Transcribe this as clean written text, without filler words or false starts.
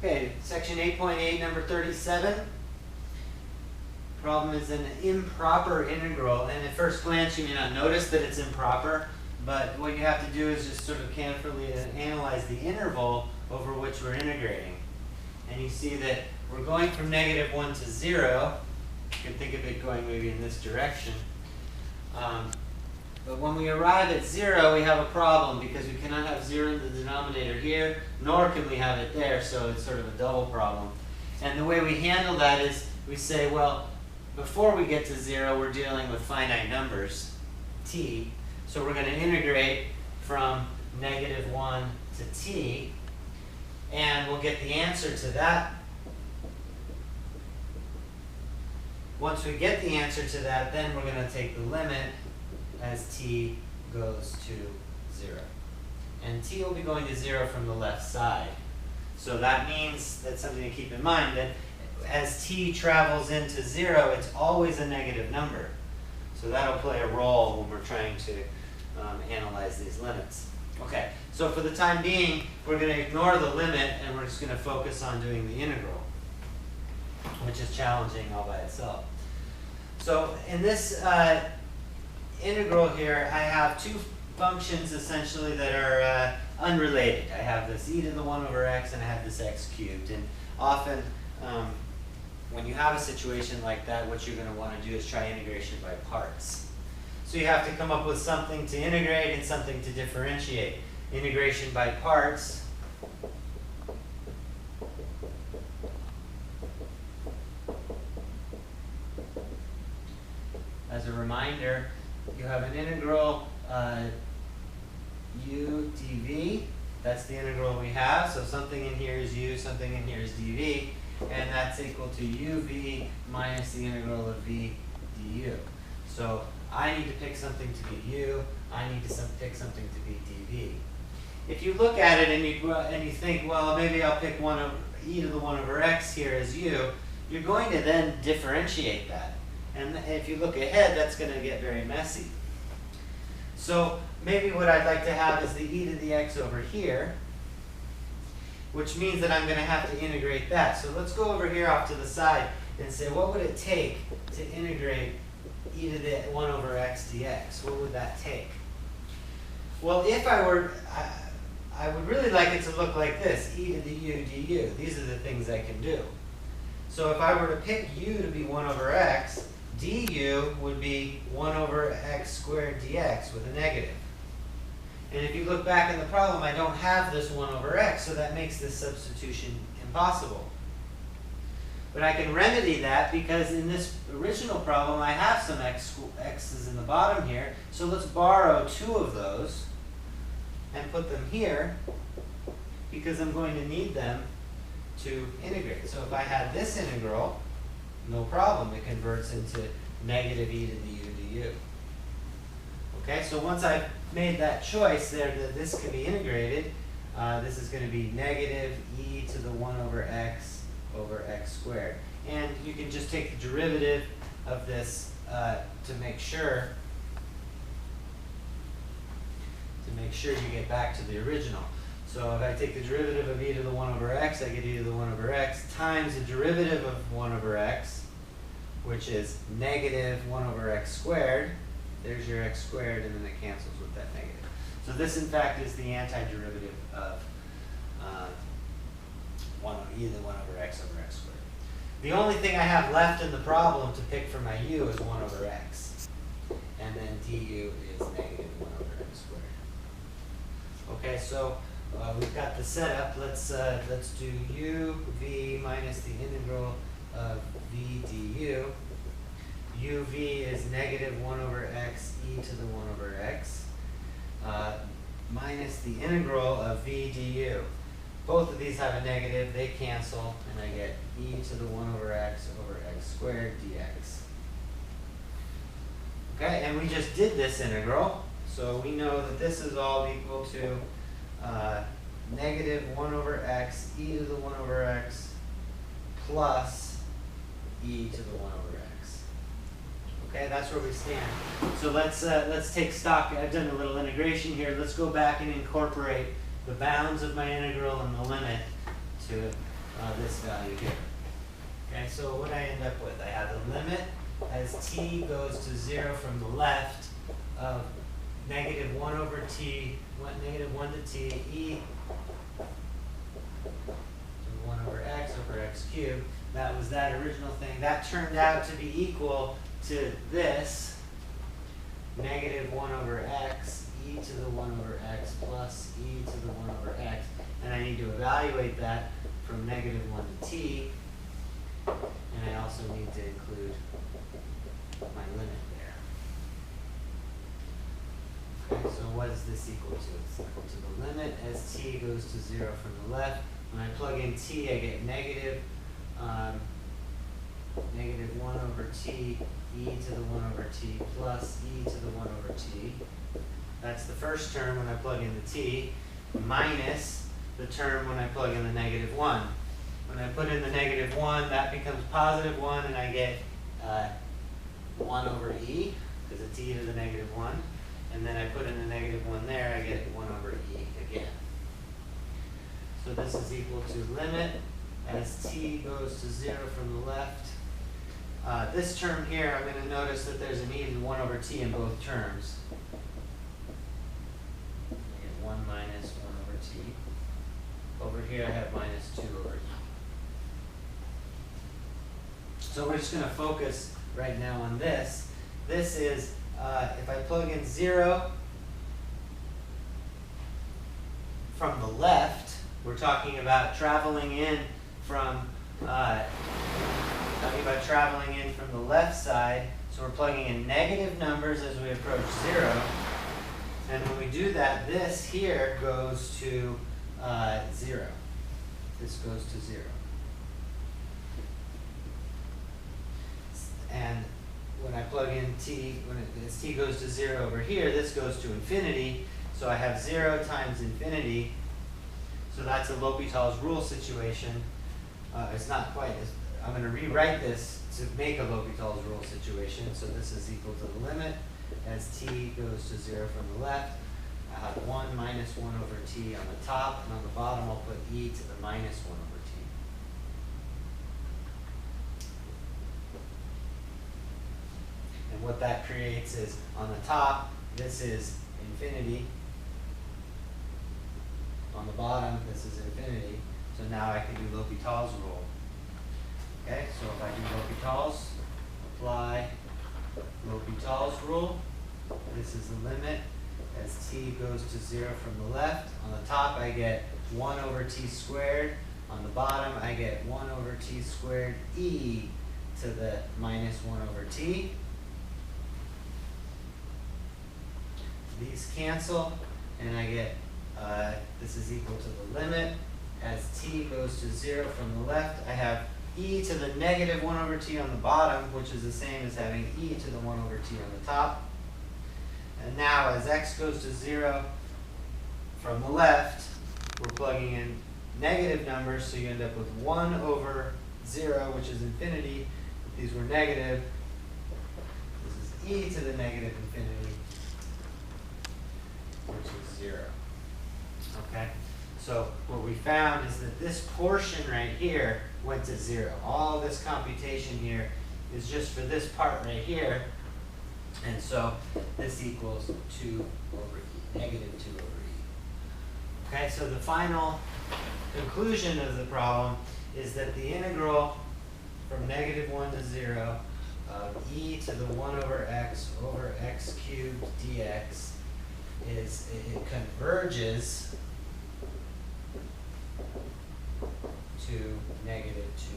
Okay, section 8.8, number 37. Problem is an improper integral, and at first glance you may not notice that it's improper, but what you have to do is just sort of carefully analyze the interval over which we're integrating. And you see that we're going from -1 to 0. You can think of it going maybe in this direction. But when we arrive at 0, we have a problem because we cannot have 0 in the denominator here, nor can we have it there, so it's sort of a double problem. And the way we handle that is we say, well, before we get to 0, we're dealing with finite numbers, t, so we're going to integrate from -1 to t, and we'll get the answer to that. Once we get the answer to that, then we're going to take the limit as t goes to 0. And t will be going to 0 from the left side. So that means, that's something to keep in mind, that as t travels into 0, it's always a negative number. So that'll play a role when we're trying to analyze these limits. Okay, so for the time being, we're going to ignore the limit and we're just going to focus on doing the integral, which is challenging all by itself. So in this integral here, I have two functions essentially that are unrelated. I have this e to the 1 over x and I have this x cubed. And often when you have a situation like that, what you're going to want to do is try integration by parts. So you have to come up with something to integrate and something to differentiate. Integration by parts . As a reminder, you have an integral u dv. That's the integral we have. So something in here is u, something in here is dv. And that's equal to uv minus the integral of v du. So I need to pick something to be u. I need to pick something to be dv. If you look at it and you think, well, maybe I'll pick e to the 1 over x here as u, you're going to then differentiate that. And if you look ahead, that's going to get very messy. So maybe what I'd like to have is the e to the x over here, which means that I'm going to have to integrate that. So let's go over here off to the side and say, what would it take to integrate e to the 1 over x dx? What would that take? Well, if I were, I would really like it to look like this, e to the u du. These are the things I can do. So if I were to pick u to be 1 over x, du would be 1 over x squared dx with a negative. And if you look back in the problem, I don't have this 1 over x, so that makes this substitution impossible. But I can remedy that because in this original problem, I have some x's in the bottom here. So let's borrow 2 of those and put them here because I'm going to need them to integrate. So if I had this integral, no problem, it converts into negative e to the u du. Okay, so once I've made that choice there that this can be integrated, this is going to be negative e to the 1 over x squared. And you can just take the derivative of this to make sure you get back to the original. So if I take the derivative of e to the 1 over x, I get e to the 1 over x times the derivative of 1 over x, which is negative 1 over x squared. There's your x squared, and then it cancels with that negative. So this, in fact, is the antiderivative of e to the 1 over x squared. The only thing I have left in the problem to pick for my u is 1 over x. And then du is negative 1 over x squared. Okay, so we've got the setup. Let's do uv minus the integral of v du. uv is negative 1 over x e to the 1 over x minus the integral of v du. Both of these have a negative. They cancel, and I get e to the 1 over x squared dx. Okay, and we just did this integral, so we know that this is all equal to negative 1 over x e to the 1 over x plus e to the 1 over x. Okay, that's where we stand. So let's take stock. I've done a little integration here. Let's go back and incorporate the bounds of my integral and the limit to this value here. Okay, so what I end up with, I have the limit as t goes to 0 from the left of negative 1 over t, negative 1 to t, e to 1 over x cubed. That was that original thing. That turned out to be equal to this, negative 1 over x, e to the 1 over x plus e to the 1 over x. And I need to evaluate that from negative 1 to t. And I also need to include my limit there. Okay, so what is this equal to? It's equal to the limit as t goes to 0 from the left. When I plug in t, I get negative 1 over t, e to the 1 over t plus e to the 1 over t. That's the first term when I plug in the t, minus the term when I plug in the negative 1. When I put in the negative 1, that becomes positive 1, and I get 1 over e, because it's e to the negative 1. And then I put in the negative 1 there, I get 1 over e again. So this is equal to limit as t goes to 0 from the left. This term here, I'm going to notice that there's an e to 1 over t in both terms. I get 1 minus 1 over t. Over here I have minus 2 over e. So we're just going to focus right now on this. This is, if I plug in 0 from the left, we're talking about traveling in from the left side. So we're plugging in negative numbers as we approach 0. And when we do that, this here goes to 0. This goes to 0. And when I plug in t, as t goes to 0 over here, this goes to infinity. So I have 0 times infinity. So that's a L'Hopital's rule situation. It's not quite. I'm going to rewrite this to make a L'Hopital's rule situation. So this is equal to the limit as t goes to 0 from the left. I have 1 minus 1 over t on the top, and on the bottom I'll put e to the minus 1 over t. And what that creates is, on the top, this is infinity. On the bottom, this is infinity. So now I can do L'Hopital's rule. Okay, so if I do L'Hopital's, apply L'Hopital's rule. This is the limit as t goes to 0 from the left. On the top, I get 1 over t squared. On the bottom, I get 1 over t squared e to the minus 1 over t. These cancel, and I get, this is equal to the limit. As t goes to 0 from the left, I have e to the negative 1 over t on the bottom, which is the same as having e to the 1 over t on the top. And now as x goes to 0 from the left, we're plugging in negative numbers, so you end up with 1 over 0, which is infinity. If these were negative, this is e to the negative infinity, which is 0. Okay? So what we found is that this portion right here went to 0. All this computation here is just for this part right here. And so this equals 2 over e, negative 2 over e. Okay, so the final conclusion of the problem is that the integral from negative 1 to 0 of e to the 1 over x cubed dx is, it converges to negative 2